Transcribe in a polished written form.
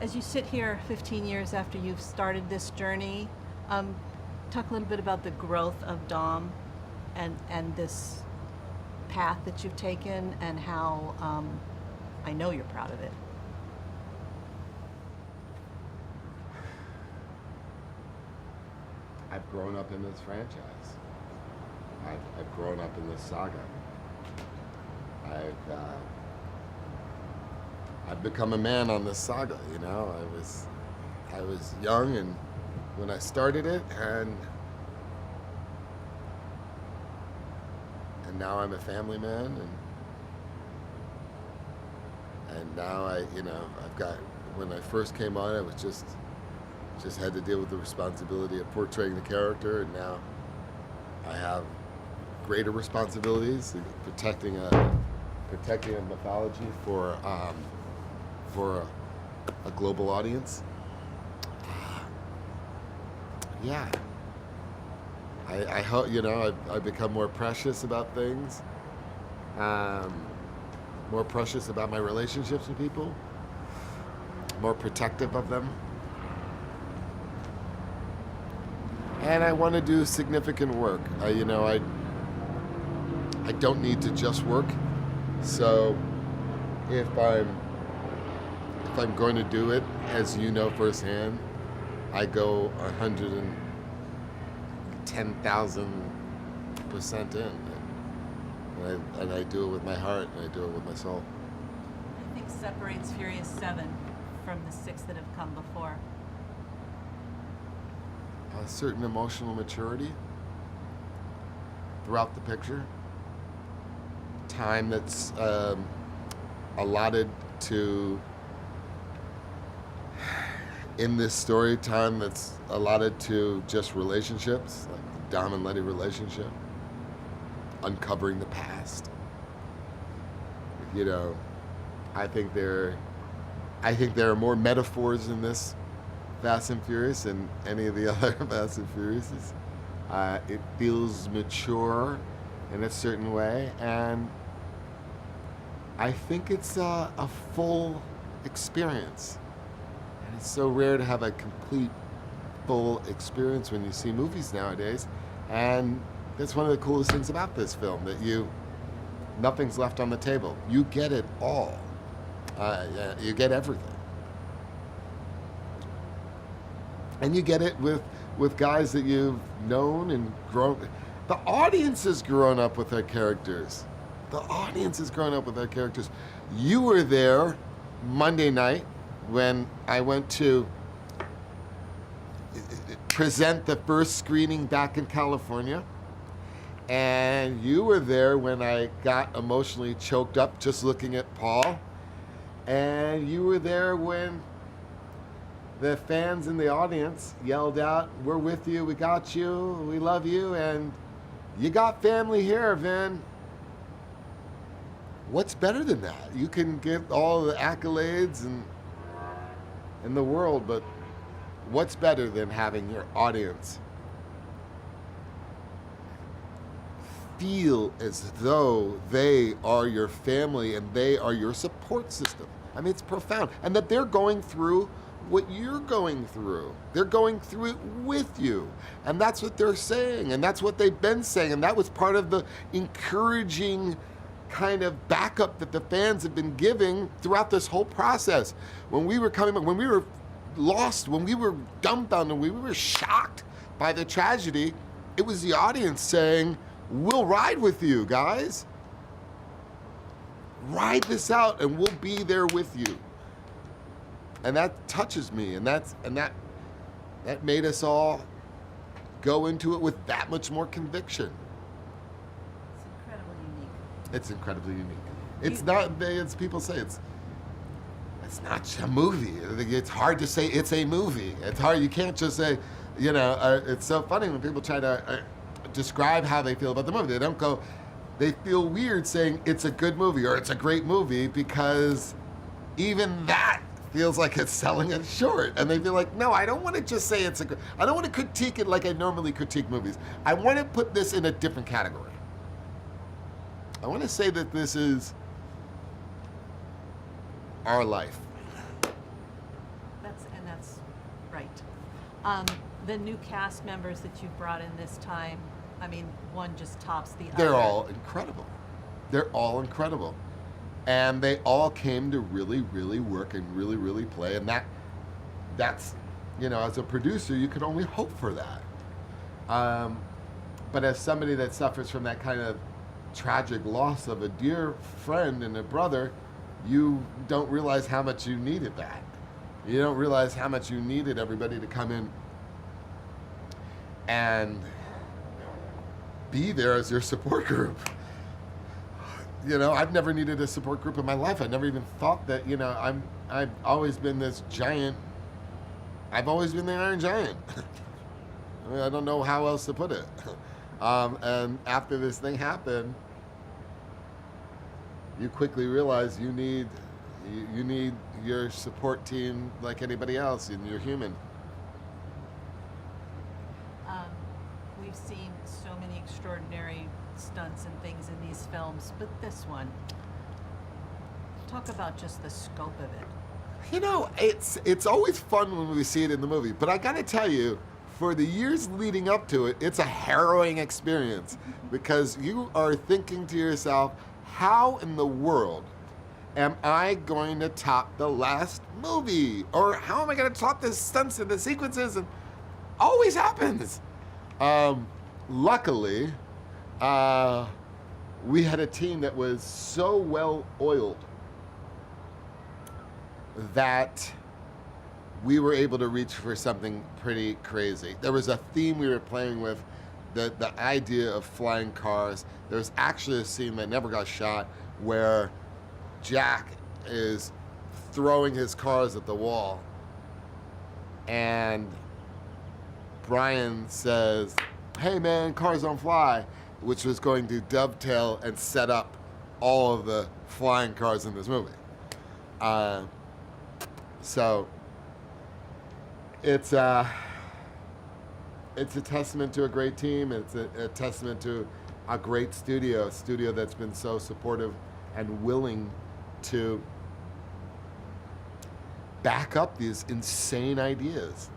As you sit here 15 years after you've started this journey, um, talk a little bit about the growth of Dom and this path that you've taken and how I know you're proud of it. I've grown up in this franchise. I've grown up in this saga. I've become a man on this saga. You know, I was young and when I started it, and now I'm a family man, and now I've got. When I first came on, I was just had to deal with the responsibility of portraying the character, and now I have greater responsibilities in protecting a mythology for a global audience. Yeah, I hope I've become more precious about things, more precious about my relationships with people, more protective of them. And I want to do significant work. I don't need to just work. So if I'm going to do it, as you know firsthand, I go 110,000% in, and I do it with my heart, and I do it with my soul. I think separates Furious 7 from the 6 that have come before. A certain emotional maturity throughout the picture, time that's allotted to, in this story, time that's allotted to just relationships, like the Dom and Letty relationship, uncovering the past. I think there are more metaphors in this Fast and Furious than any of the other Fast and Furiouses. It feels mature in a certain way, and I think it's a full experience. And it's so rare to have a complete, full experience when you see movies nowadays. And that's one of the coolest things about this film, that nothing's left on the table. You get it all. You get everything. And you get it with guys that you've known and grown. The audience has grown up with their characters. The audience has grown up with their characters. You were there Monday night when I went to present the first screening back in California. And you were there when I got emotionally choked up just looking at Paul. And you were there when the fans in the audience yelled out, "We're with you, we got you, we love you," and you got family here, Vin. What's better than that? You can get all the accolades in the world, but what's better than having your audience feel as though they are your family and they are your support system? I mean, it's profound. And that they're going through what you're going through. They're going through it with you. And that's what they're saying. And that's what they've been saying. And that was part of the encouraging kind of backup that the fans have been giving throughout this whole process. When we were coming back, when we were lost, when we were dumbfounded, when we were shocked by the tragedy, it was the audience saying, "We'll ride with you, guys. Ride this out and we'll be there with you." And that touches me, and that made us all go into it with that much more conviction. It's incredibly unique. It's incredibly unique. It's not, as people say, it's not a movie. It's hard to say it's a movie. It's hard, you can't just say, it's so funny when people try to describe how they feel about the movie. They don't go, they feel weird saying it's a good movie or it's a great movie, because even that feels like it's selling it short. And they feel like, no, I don't want to just say I don't want to critique it like I normally critique movies. I want to put this in a different category. I want to say that this is our life. That's right. The new cast members that you've brought in this time, I mean, one just tops the other. They're all incredible. They're all incredible. And they all came to really, really work and really, really play. And that's, you know, as a producer, you can only hope for that. But as somebody that suffers from that kind of tragic loss of a dear friend and a brother, you don't realize how much you needed that. You don't realize how much you needed everybody to come in and be there as your support group. You know, I've never needed a support group in my life. I never even thought that, you know, I've always been this giant. I've always been the Iron Giant. I mean, I don't know how else to put it. And after this thing happened, you quickly realize you need your support team like anybody else, and you're human. We've seen so many extraordinary stunts and things in these films, but this one, talk about just the scope of it. You know, it's always fun when we see it in the movie, but I gotta tell you, for the years leading up to it, it's a harrowing experience because you are thinking to yourself, how in the world am I going to top the last movie? Or how am I going to top the stunts and the sequences? And always happens. Luckily, we had a team that was so well oiled that we were able to reach for something pretty crazy. There was a theme we were playing with, the idea of flying cars. There was actually a scene that never got shot where Jack is throwing his cars at the wall, and Brian says, "Hey man, cars don't fly," which was going to dovetail and set up all of the flying cars in this movie. So it's a testament to a great team. It's a testament to a great studio that's been so supportive and willing to back up these insane ideas.